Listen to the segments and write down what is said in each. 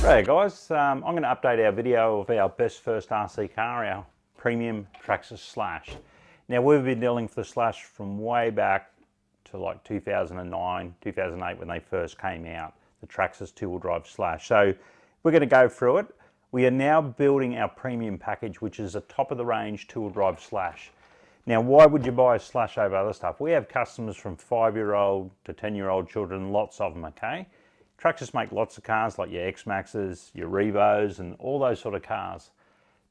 Hey guys, I'm going to update our video of our best first RC car, our premium Traxxas Slash. Now we've been dealing for the Slash from way back to like 2009, 2008 when they first came out, the Traxxas two-wheel drive Slash. So we're going to go through it. We are now building our premium package, which is a top of the range two-wheel drive Slash. Now why would you buy a Slash over other stuff? We have customers from 5-year-old to 10-year-old children, lots of them, okay? Traxxas make lots of cars like your X-Maxes, your Revos and all those sort of cars.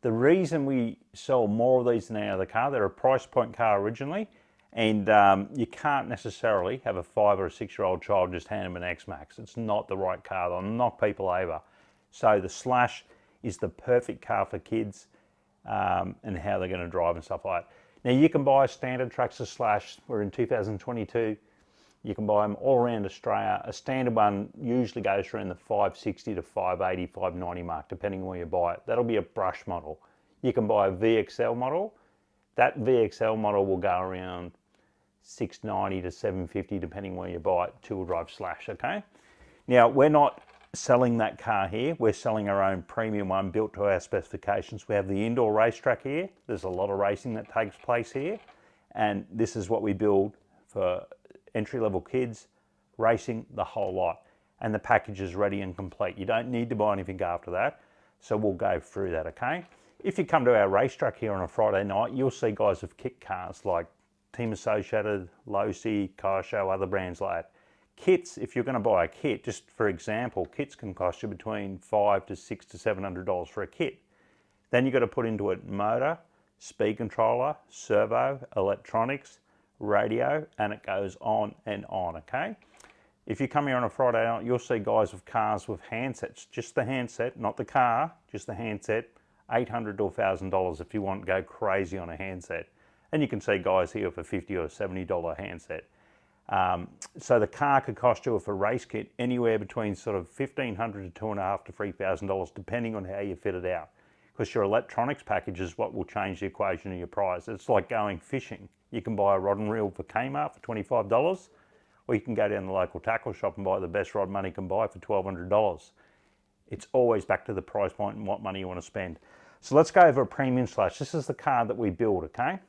The reason we sell more of these than any other car, they're a price point car originally, and you can't necessarily have a 5 or a 6-year-old child just hand them an X-Max. It's not the right car, they'll knock people over. So the Slash is the perfect car for kids and how they're going to drive and stuff like that. Now you can buy a standard Traxxas Slash, we're in 2022. You can buy them all around Australia. A standard one usually goes around the 560 to 580, 590 mark, depending on where you buy it. That'll be a brush model. You can buy a VXL model. That VXL model will go around 690 to 750, depending where you buy it, two-wheel drive Slash, okay? Now, we're not selling that car here. We're selling our own premium one built to our specifications. We have the indoor racetrack here. There's a lot of racing that takes place here. And this is what we build for entry-level kids, racing, the whole lot. And the package is ready and complete. You don't need to buy anything after that. So we'll go through that, okay? If you come to our racetrack here on a Friday night, you'll see guys with kit cars like Team Associated, Losi, Kaisho, other brands like that. Kits, if you're going to buy a kit, just for example, kits can cost you between $500 to $600 to $700 for a kit. Then you've got to put into it motor, speed controller, servo, electronics, radio, and it goes on and on, okay? If you come here on a Friday night, you'll see guys with cars with handsets, just the handset, not the car, just the handset, $800 to $1,000 if you want to go crazy on a handset. And you can see guys here with a $50 or $70 handset. So the car could cost you, with a race kit, anywhere between sort of $1,500 to $2,500 to $3,000, depending on how you fit it out. Because your electronics package is what will change the equation of your price. It's like going fishing. You can buy a rod and reel for Kmart for $25, or you can go down to the local tackle shop and buy the best rod money can buy for $1,200. It's always back to the price point and what money you want to spend. So let's go over a premium Slash. This is the car that we build, okay?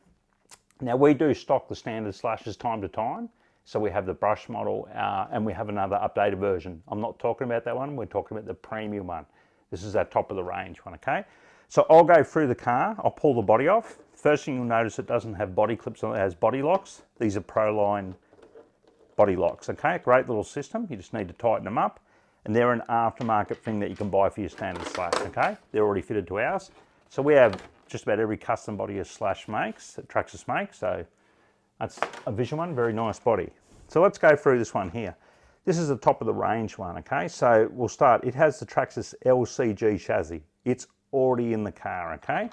Now we do stock the standard Slashes time to time. So we have the brush model and we have another updated version. I'm not talking about that one, we're talking about the premium one. This is our top of the range one, okay? So I'll go through the car, I'll pull the body off. First thing you'll notice, it doesn't have body clips on it, it has body locks. These are Proline body locks, okay? Great little system, you just need to tighten them up. And they're an aftermarket thing that you can buy for your standard Slash, okay? They're already fitted to ours. So we have just about every custom body a Slash makes, that Traxxas makes, so that's a Vision one, very nice body. So let's go through this one here. This is the top of the range one, okay? So we'll start, it has the Traxxas LCG chassis. It's already in the car, okay?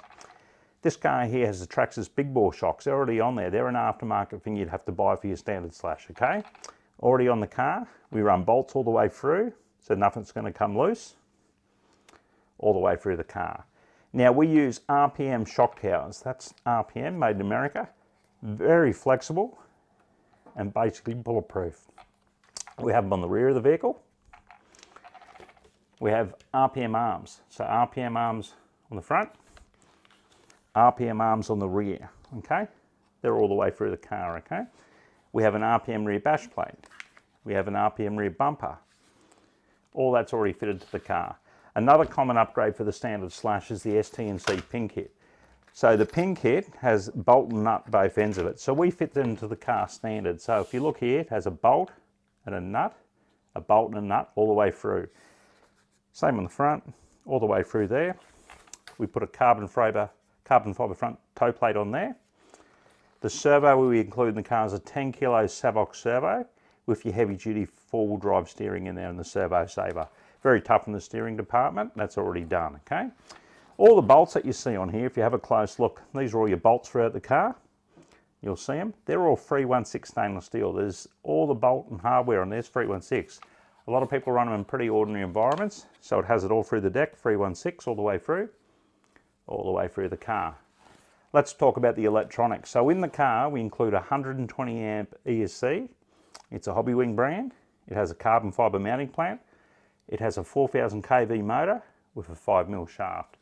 This car here has the Traxxas big bore shocks. They're already on there. They're an aftermarket thing you'd have to buy for your standard Slash, okay? Already on the car. We run bolts all the way through, so nothing's going to come loose. All the way through the car. Now we use RPM shock towers. That's RPM, made in America. Very flexible and basically bulletproof. We have them on the rear of the vehicle. We have RPM arms. So RPM arms on the front, RPM arms on the rear, okay? They're all the way through the car, okay? We have an RPM rear bash plate. We have an RPM rear bumper. All that's already fitted to the car. Another common upgrade for the standard Slash is the ST&C pin kit. So the pin kit has bolt and nut both ends of it. So we fit them into the car standard. So if you look here, it has a bolt and a nut, a bolt and a nut all the way through. Same on the front, all the way through there. We put a carbon fiber front toe plate on there. The servo we include in the car is a 10 kilo Savox servo with your heavy duty 4-wheel drive steering in there and the servo saver. Very tough in the steering department, that's already done, okay? All the bolts that you see on here, if you have a close look, these are all your bolts throughout the car. You'll see them. They're all 316 stainless steel. There's all the bolt and hardware on there's 316. A lot of people run them in pretty ordinary environments, so it has it all through the deck, 316 all the way through the car. Let's talk about the electronics. So in the car, we include a 120 amp ESC. It's a Hobby Wing brand. It has a carbon fiber mounting plant. It has a 4000 kV motor with a 5mm shaft.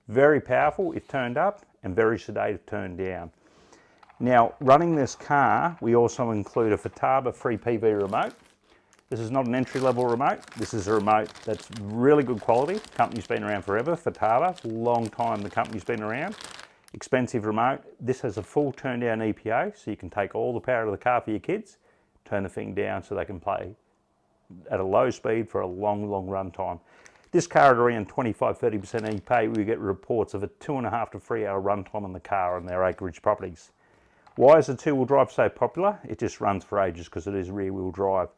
Very powerful if turned up and very sedate if turned down. Now, running this car, we also include a Futaba free PV remote. This is not an entry-level remote. This is a remote that's really good quality. The company's been around forever, Futaba. Long time the company's been around. Expensive remote. This has a full turn-down EPA, so you can take all the power of the car for your kids, turn the thing down so they can play at a low speed for a long, long run time. This car at around 25–30% EPA, we get reports of a 2.5 to 3 hour run time on the car on their acreage properties. Why is the two-wheel drive so popular? It just runs for ages because it is rear-wheel drive.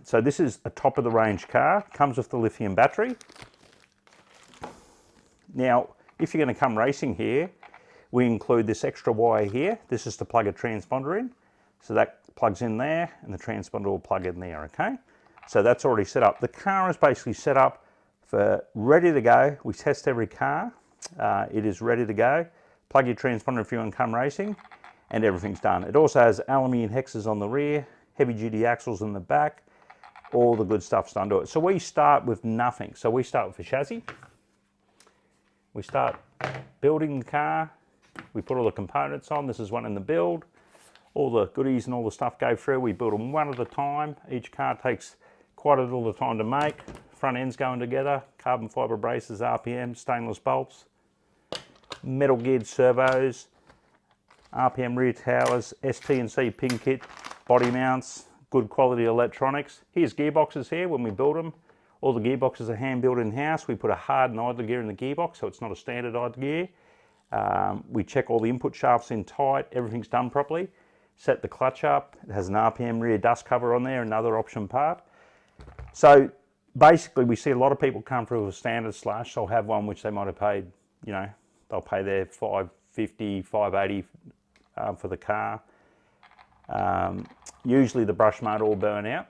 So this is a top-of-the-range car. Comes with the lithium battery. Now, if you're going to come racing here, we include this extra wire here. This is to plug a transponder in. So that plugs in there, and the transponder will plug in there, okay? So that's already set up. The car is basically set up for ready to go. We test every car. It is ready to go. Plug your transponder if you want to come racing, and everything's done. It also has aluminium hexes on the rear, heavy-duty axles in the back, all the good stuff's done to it. So we start with nothing. So we start with a chassis. We start building the car. We put all the components on. This is one in the build. All the goodies and all the stuff go through. We build them one at a time. Each car takes quite a little time to make. Front ends going together, carbon fibre braces, RPM, stainless bolts, metal geared servos, RPM rear towers, ST&C pin kit, body mounts, good quality electronics. Here's gearboxes here when we build them. All the gearboxes are hand built in-house. We put a hardened idler gear in the gearbox, so it's not a standard idler gear. We check all the input shafts in tight, everything's done properly. Set the clutch up. It has an RPM rear dust cover on there, another option part. So basically we see a lot of people come through with a standard Slash. They'll have one which they might have paid, you know, they'll pay their $550, $580 for the car. Usually the brush motor will burn out.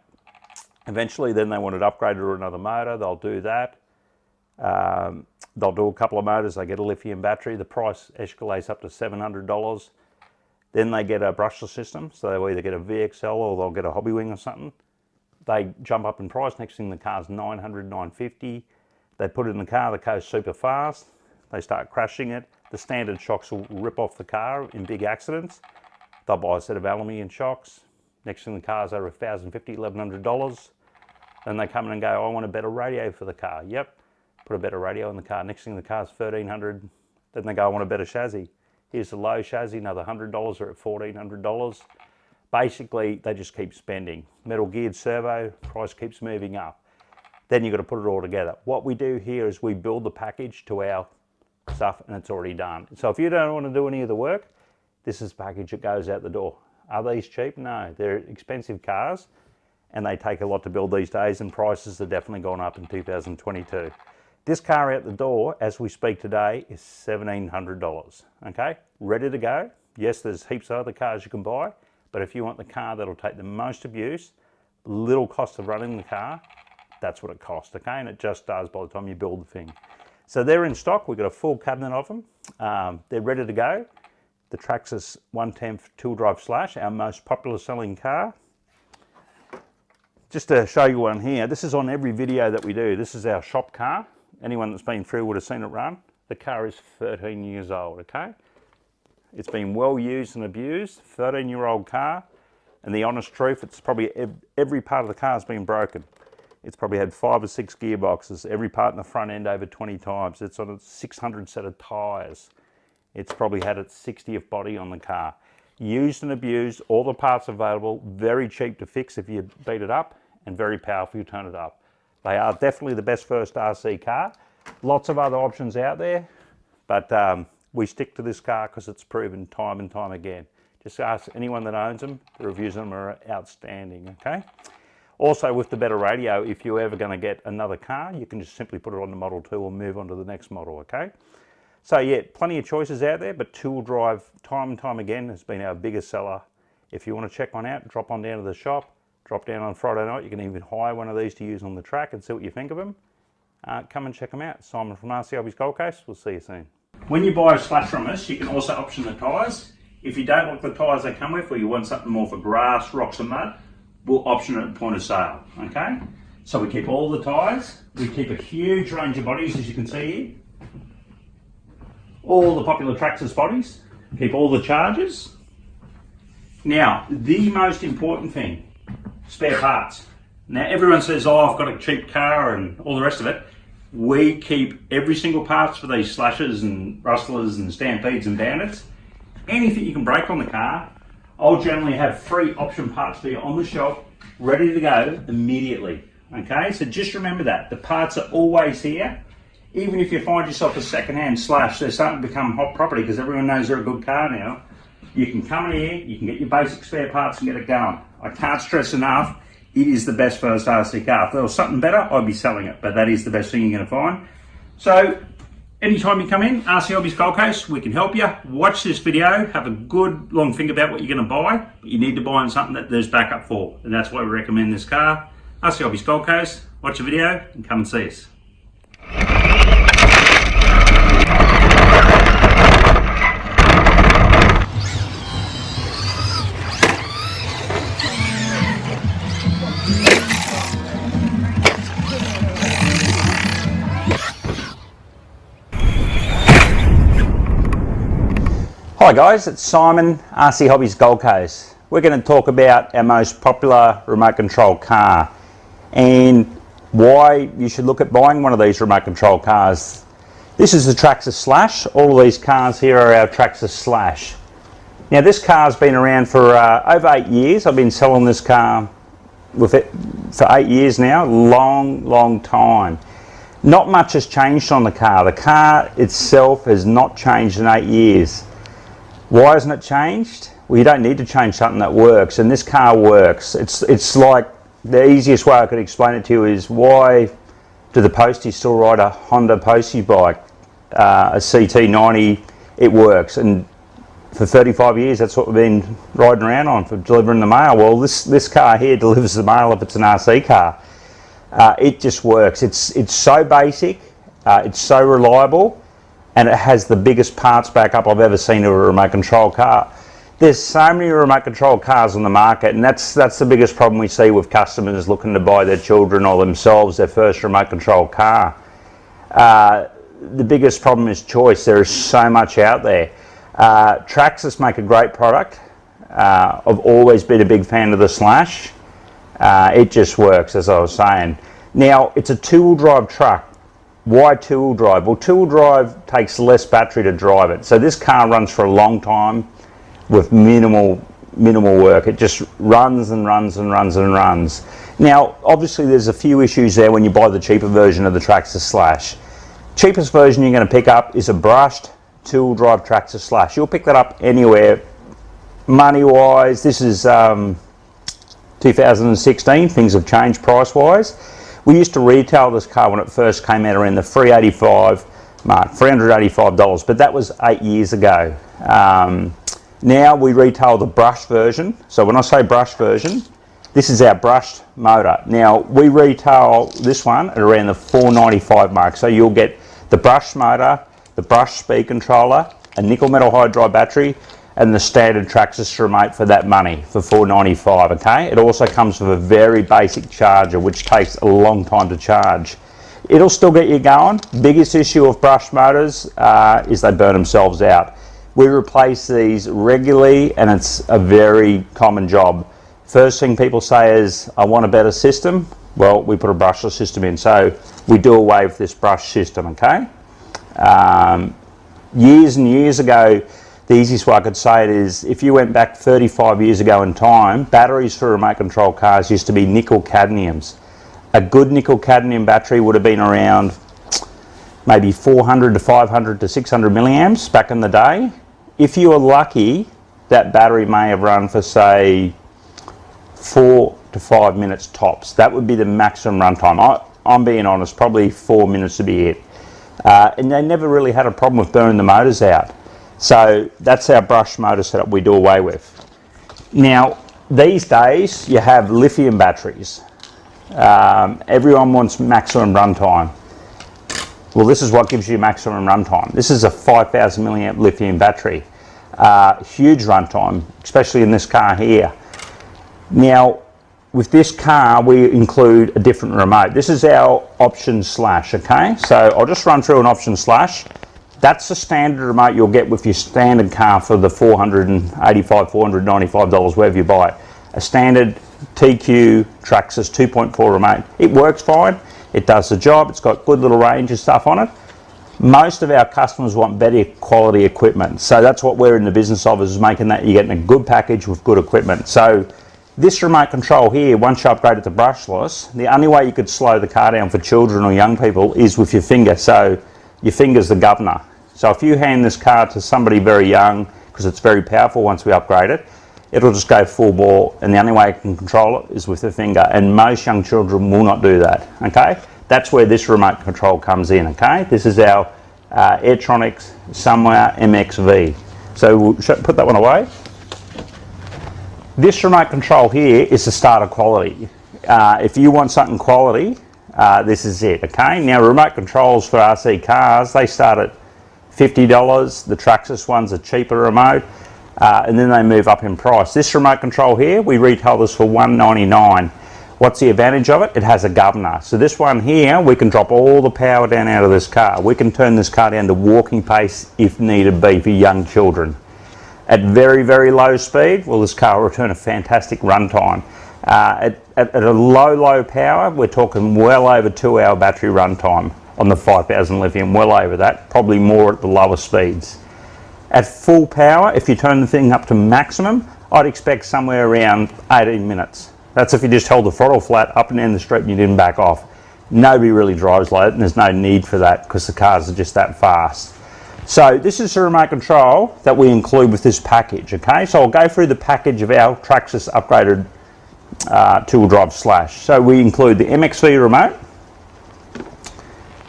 Eventually then they want it upgraded to another motor, they'll do that. They'll do a couple of motors, they get a lithium battery, the price escalates up to $700. Then they get a brushless system, so they'll either get a VXL or they'll get a Hobby Wing or something. They jump up in price, next thing the car's $900, $950. They put it in the car goes super fast, they start crashing it. The standard shocks will rip off the car in big accidents. They'll buy a set of aluminium shocks. Next thing the car's over $1,050, $1,100. Then they come in and go, I want a better radio for the car. Yep, put a better radio in the car. Next thing the car's $1,300. Then they go, I want a better chassis. Here's the low chassis, another $100, or at $1,400. Basically, they just keep spending. Metal geared servo, price keeps moving up. Then you've got to put it all together. What we do here is we build the package to our stuff and it's already done. So if you don't want to do any of the work, this is the package that goes out the door. Are these cheap? No, they're expensive cars and they take a lot to build these days, and prices have definitely gone up in 2022. This car out the door, as we speak today, is $1,700, okay? Ready to go. Yes, there's heaps of other cars you can buy, but if you want the car that'll take the most abuse, little cost of running the car, that's what it costs, okay? And it just does by the time you build the thing. So they're in stock. We've got a full cabinet of them. They're ready to go. The Traxxas 110 two-wheel drive Slash, our most popular selling car. Just to show you one here, this is on every video that we do. This is our shop car. Anyone that's been through would have seen it run. The car is 13 years old, okay? It's been well used and abused, 13-year-old car. And the honest truth, it's probably every part of the car has been broken. It's probably had 5 or 6 gearboxes, every part in the front end over 20 times. It's on a 600 set of tyres. It's probably had its 60th body on the car. Used and abused, all the parts available, very cheap to fix if you beat it up, and very powerful if you turn it up. They are definitely the best first RC car. Lots of other options out there, but we stick to this car because it's proven time and time again. Just ask anyone that owns them, the reviews on them are outstanding, okay? Also with the better radio, if you're ever going to get another car, you can just simply put it on the Model 2 or move on to the next model, okay? So yeah, plenty of choices out there, but two-wheel drive time and time again has been our biggest seller. If you want to check one out, drop on down to the shop, drop down on Friday night. You can even hire one of these to use on the track and see what you think of them. Come and check them out. Simon from RC Hobbies Gold Coast. We'll see you soon. When you buy a Slash from us, you can also option the tyres. If you don't like the tyres they come with, or you want something more for grass, rocks and mud, we'll option it at point of sale, okay? So we keep all the tyres, we keep a huge range of bodies, as you can see here. All the popular Traxxas bodies, keep all the chargers. Now, the most important thing, spare parts. Now, everyone says, oh, I've got a cheap car and all the rest of it. We keep every single parts for these slashes and rustlers and stampedes and bandits. Anything you can break on the car, I'll generally have 3 option parts for you on the shelf, ready to go immediately. Okay, so just remember that. The parts are always here. Even if you find yourself a second-hand Slash, they're starting to become hot property because everyone knows they're a good car now. You can come in here, you can get your basic spare parts and get it going. I can't stress enough, it is the best first RC car. If there was something better, I'd be selling it, but that is the best thing you're going to find. So, anytime you come in, RC Hobbies Gold Coast, we can help you. Watch this video, have a good long think about what you're going to buy, but you need to buy something that there's backup for, and that's why we recommend this car. RC Hobbies Gold Coast, watch the video and come and see us. Hi guys, it's Simon, RC Hobbies Gold Coast. We're going to talk about our most popular remote control car and why you should look at buying one of these remote control cars. This is the Traxxas Slash. All of these cars here are our Traxxas Slash. Now this car's been around for over 8 years. I've been selling this car with it for 8 years now. Long time. Not much has changed on the car. The car itself has not changed in 8 years. Why hasn't it changed? Well, you don't need to change something that works, and this car works. It's like, the easiest way I could explain it to you is, why do the posties still ride a Honda postie bike, a CT90? It works, and for 35 years that's what we've been riding around on for delivering the mail. Well, this car here delivers the mail if it's an RC car. It just works. It's so basic, it's so reliable, and it has the biggest parts backup I've ever seen of a remote control car. There's so many remote control cars on the market, and that's the biggest problem we see with customers looking to buy their children or themselves their first remote control car. The biggest problem is choice. There is so much out there. Traxxas make a great product. I've always been a big fan of the Slash. It just works, as I was saying. Now, it's a 2-wheel drive truck. Why 2-wheel drive? Well, 2-wheel drive takes less battery to drive it. So this car runs for a long time with minimal work. It just runs and runs and runs and runs. Now, obviously there's a few issues there when you buy the cheaper version of the Traxxas Slash. Cheapest version you're going to pick up is a brushed 2-wheel drive Traxxas Slash. You'll pick that up anywhere. Money-wise, this is 2016. Things have changed price-wise. We used to retail this car when it first came out around the $385 mark, $385, but that was 8 years ago. Now we retail the brushed version. So when I say brushed version, this is our brushed motor. Now we retail this one at around the $495 mark. So you'll get the brushed motor, the brushed speed controller, a nickel metal hydride battery, and the standard Traxxas remote for that money, for $495, okay? It also comes with a very basic charger, which takes a long time to charge. It'll still get you going. Biggest issue of brushed motors is they burn themselves out. We replace these regularly, and it's a very common job. First thing people say is, I want a better system. Well, we put a brushless system in, so we do away with this brush system, okay? Years and years ago, the easiest way I could say it is, if you went back 35 years ago in time, batteries for remote control cars used to be nickel cadmiums. A good nickel cadmium battery would have been around maybe 400 to 500 to 600 milliamps back in the day. If you were lucky, that battery may have run for, say, 4 to 5 minutes tops. That would be the maximum runtime. I'm being honest, probably 4 minutes to be it. And they never really had a problem with burning the motors out. So that's our brush motor setup we do away with. Now, these days you have lithium batteries. Everyone wants maximum runtime. Well, this is what gives you maximum runtime. This is a 5,000 milliamp lithium battery. Huge runtime, especially in this car here. Now, with this car, we include a different remote. This is our option slash, okay? So I'll just run through an option slash. That's the standard remote you'll get with your standard car for the $485, $495, wherever you buy it. A standard TQ Traxxas 2.4 remote. It works fine. It does the job. It's got good little range of stuff on it. Most of our customers want better quality equipment. So that's what we're in the business of, is making that you're getting a good package with good equipment. So this remote control here, once you upgrade it to brushless, the only way you could slow the car down for children or young people is with your finger. So your finger's the governor. So if you hand this car to somebody very young, because it's very powerful once we upgrade it, it'll just go full bore, and the only way you can control it is with the finger, and most young children will not do that, okay? That's where this remote control comes in, okay? This is our Airtronics Somewhere MXV. So we'll put that one away. This remote control here is the starter quality. If you want something quality, this is it, okay? Now, remote controls for RC cars, they start at $50. The Traxxas one's a cheaper remote, and then they move up in price. This remote control here, we retail this for $199. What's the advantage of it? It has a governor. So this one here, we can drop all the power down out of this car. We can turn this car down to walking pace if needed be for young children. At very, very low speed, well, this car will return a fantastic runtime. At a low power, we're talking well over 2-hour battery runtime on the 5000 lithium, well over that, probably more at the lower speeds. At full power, if you turn the thing up to maximum, I'd expect somewhere around 18 minutes. That's if you just held the throttle flat up and down the street and you didn't back off. Nobody really drives like it, and there's no need for that because the cars are just that fast. So this is the remote control that we include with this package, okay? So I'll go through the package of our Traxxas upgraded two-wheel drive Slash. So we include the MXV remote.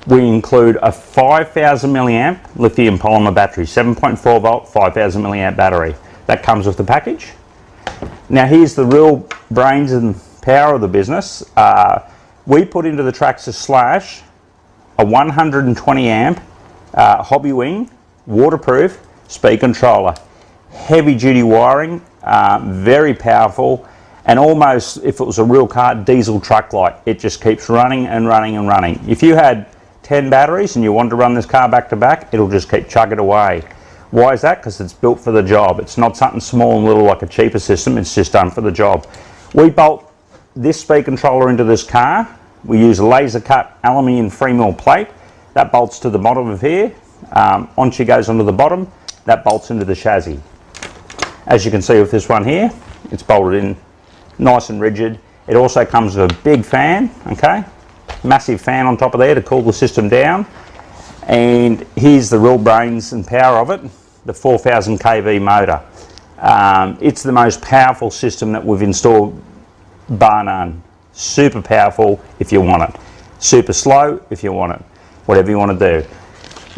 We include a 5000 milliamp lithium polymer battery, 7.4 volt, 5000 milliamp battery. That comes with the package. Now here's the real brains and power of the business. We put into the Traxxas Slash a 120 amp hobby wing, waterproof speed controller. Heavy duty wiring, very powerful, and almost, if it was a real car, diesel truck like. It just keeps running and running and running. If you had 10 batteries and you wanted to run this car back to back, it'll just keep chugging away. Why is that? Because it's built for the job. It's not something small and little like a cheaper system. It's just done for the job. We bolt this speed controller into this car. We use a laser cut aluminium 3mm plate. That bolts to the bottom of here. Once it goes onto the bottom, that bolts into the chassis. As you can see with this one here, it's bolted in nice and rigid. It also comes with a big fan, okay? Massive fan on top of there to cool the system down. And here's the real brains and power of it, the 4000 kV motor. It's the most powerful system that we've installed, bar none. Super powerful if you want it. Super slow if you want it. Whatever you want to do.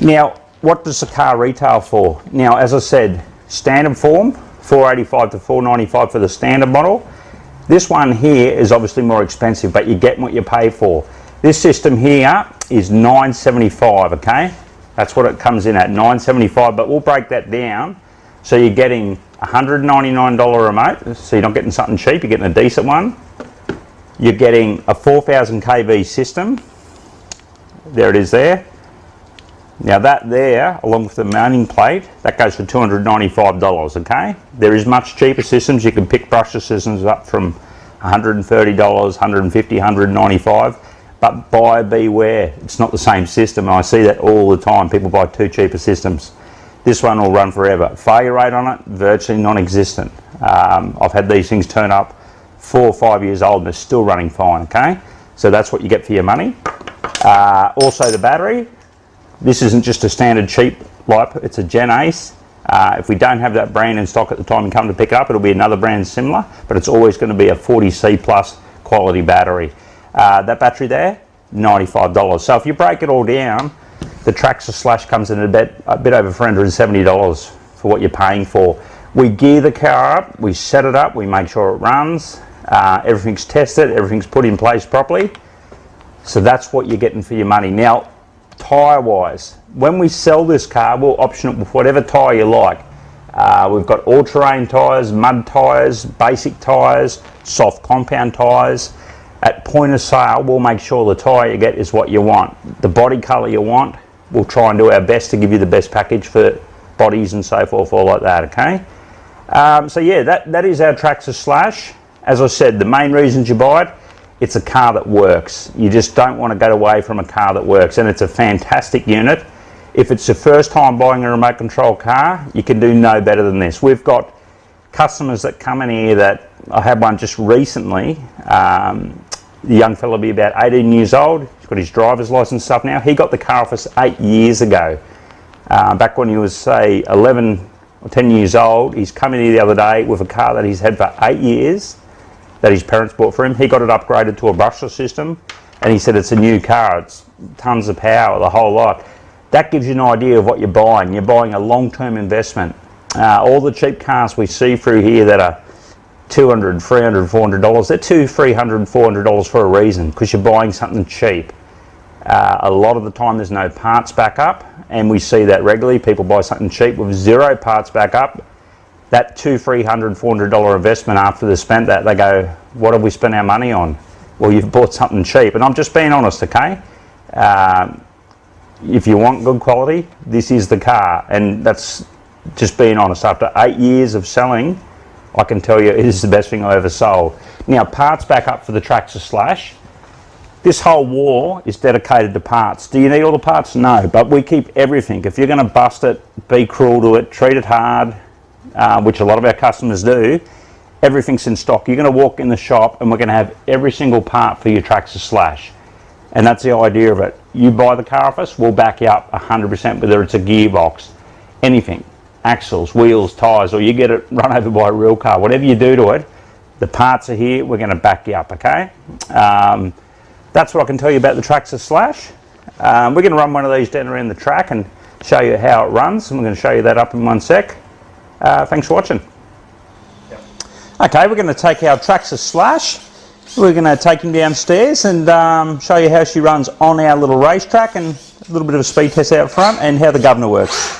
Now, what does the car retail for? Now, as I said, standard form, $485 to $495 for the standard model. This one here is obviously more expensive, but you get what you pay for. This system here is $975, okay? That's what it comes in at, $975, but we'll break that down. So you're getting a $199 remote, so you're not getting something cheap, you're getting a decent one. You're getting a 4000 kV system. There it is there. Now that there, along with the mounting plate, that goes for $295, okay? There is much cheaper systems. You can pick brushless systems up from $130, $150, $195. But buyer beware, it's not the same system. I see that all the time. People buy two cheaper systems. This one will run forever. Failure rate on it, virtually non-existent. I've had these things turn up 4 or 5 years old and they're still running fine, okay? So that's what you get for your money. Also the battery. This isn't just a standard cheap LiPo, it's a Gen Ace. If we don't have that brand in stock at the time you come to pick it up, it'll be another brand similar, but it's always going to be a 40C plus quality battery. That battery there, $95. So if you break it all down, the Traxxas Slash comes in a bit over $370 for what you're paying for. We gear the car up, we set it up, we make sure it runs, everything's tested, everything's put in place properly. So that's what you're getting for your money. Now, tyre wise, when we sell this car, we'll option it with whatever tyre you like. We've got all-terrain tyres, mud tyres, basic tyres, soft compound tyres. At point of sale, we'll make sure the tyre you get is what you want. The body colour you want, we'll try and do our best to give you the best package for bodies and so forth, all like that, okay? So yeah, that is our Traxxas Slash. As I said, the main reasons you buy it, it's a car that works. You just don't want to get away from a car that works, and it's a fantastic unit. If it's your first time buying a remote control car, you can do no better than this. We've got customers that come in here that, I had one just recently, the young fella will be about 18 years old, he's got his driver's license stuff now. He got the car off us 8 years ago. Back when he was, say, 11 or 10 years old. He's come in here the other day with a car that he's had for 8 years, that his parents bought for him. He got it upgraded to a brushless system, and he said it's a new car, it's tons of power, the whole lot. That gives you an idea of what you're buying. You're buying a long-term investment. All the cheap cars we see through here that are $200, $300, $400, they're $200, $300, $400 for a reason, because you're buying something cheap. A lot of the time there's no parts backup, and we see that regularly. People buy something cheap with zero parts backup. That $200, $300, $400 investment, after they've spent that, they go, what have we spent our money on? Well, you've bought something cheap. And I'm just being honest, okay? If you want good quality, this is the car. And that's just being honest. After 8 years of selling, I can tell you it is the best thing I ever sold. Now, parts backup for the Traxxas Slash. This whole wall is dedicated to parts. Do you need all the parts? No, but we keep everything. If you're going to bust it, be cruel to it, treat it hard, which a lot of our customers do, everything's in stock. You're going to walk in the shop and we're going to have every single part for your Traxxas Slash. And that's the idea of it. You buy the car off us, we'll back you up 100%, whether it's a gearbox, anything, axles, wheels, tyres, or you get it run over by a real car. Whatever you do to it, the parts are here, we're going to back you up, okay? That's what I can tell you about the Traxxas Slash. We're going to run one of these down around the track and show you how it runs, and we're going to show you that up in one sec. Thanks for watching. Yep. Okay, we're going to take our Traxxas Slash, we're going to take him downstairs and show you how she runs on our little racetrack, and a little bit of a speed test out front, and how the governor works.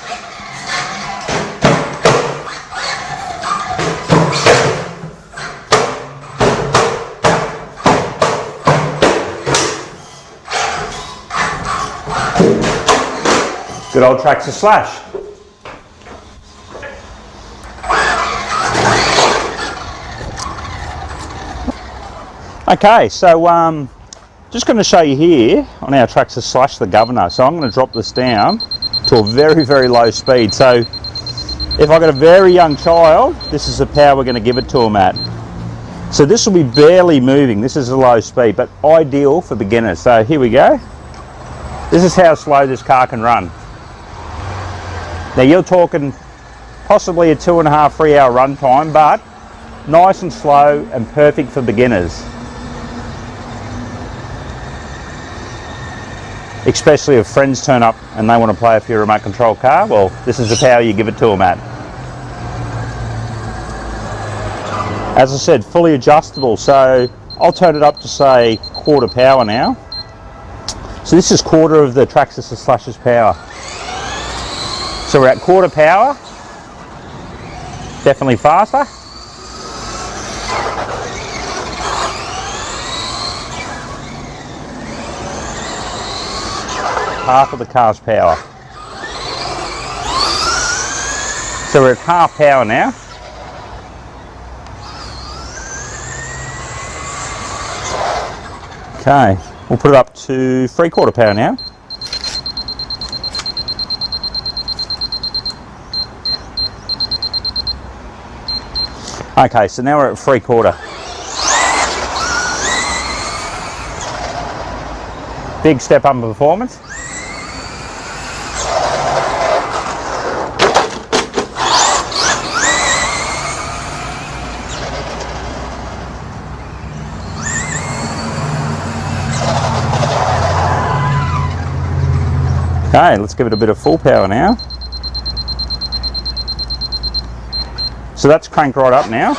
Good old Traxxas Slash. Okay, so just going to show you here on our Traxxas Slash the governor. So I'm going to drop this down to a very, very low speed. So if I've got a very young child, this is the power we're going to give it to them at. So this will be barely moving. This is a low speed, but ideal for beginners. So here we go. This is how slow this car can run. Now you're talking possibly a 2.5 to 3 hour run time, but nice and slow and perfect for beginners. Especially if friends turn up and they want to play with your remote control car, well, this is the power you give it to them at. As I said, fully adjustable, so I'll turn it up to say quarter power now. So this is quarter of the Traxxas Slash's power. So we're at quarter power, definitely faster. Half of the car's power. So we're at half power now. Okay, we'll put it up to 3/4 power now. Okay, so now we're at 3/4. Big step up in performance. Okay, let's give it a bit of full power now. So that's cranked right up now.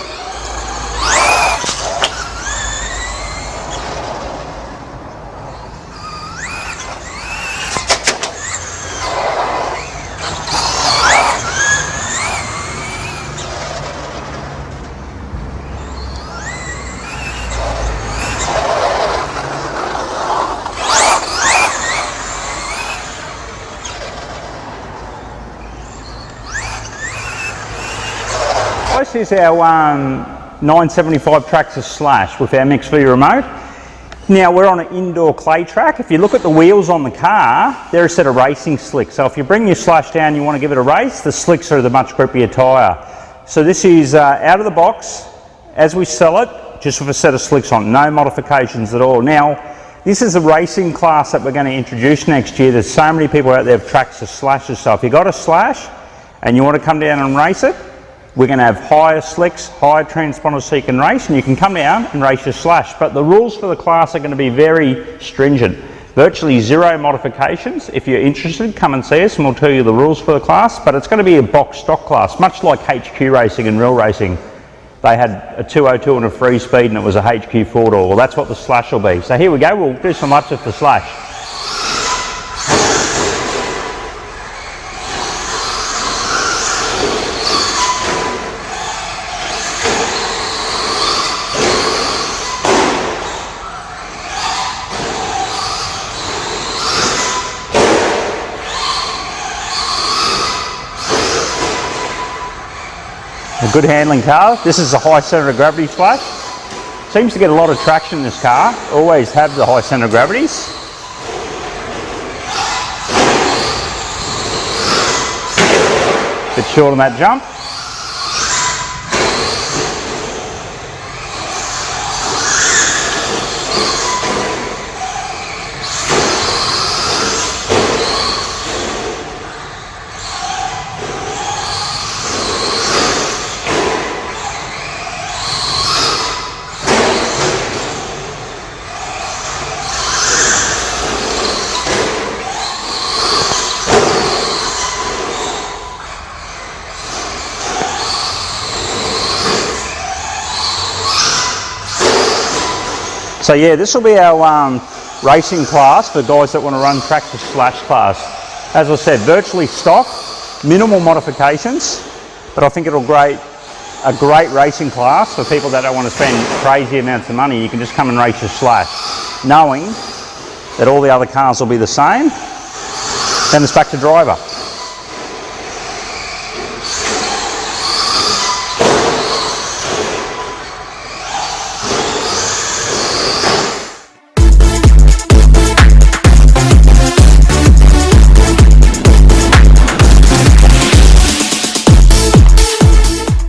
this is our 975 Traxxas Slash with our mixed V remote. Now we're on an indoor clay track. If you look at the wheels on the car, they're a set of racing slicks. So if you bring your Slash down, you want to give it a race, the slicks are the much grippier tyre. So this is out of the box, as we sell it, just with a set of slicks on, no modifications at all. Now, this is a racing class that we're going to introduce next year. There's so many people out there with Traxxas Slashes, so if you've got a Slash and you want to come down and race it, we're going to have higher slicks, higher transponders so you can race, and you can come down and race your Slash. But the rules for the class are going to be very stringent. Virtually zero modifications. If you're interested, come and see us and we'll tell you the rules for the class. But it's going to be a box stock class, much like HQ racing and real racing. They had a 202 and a free speed and it was a HQ 4-door. Well, that's what the Slash will be. So here we go, we'll do some laps with the Slash. A good handling car. This is a high centre of gravity Slash. Seems to get a lot of traction in this car. Always have the high centre of gravities. Bit short on that jump. So yeah, this will be our racing class for guys that want to run Traxxas Slash class. As I said, virtually stock, minimal modifications, but I think it'll be a great racing class for people that don't want to spend crazy amounts of money. You can just come and race your Slash, knowing that all the other cars will be the same. Then it's back to driver.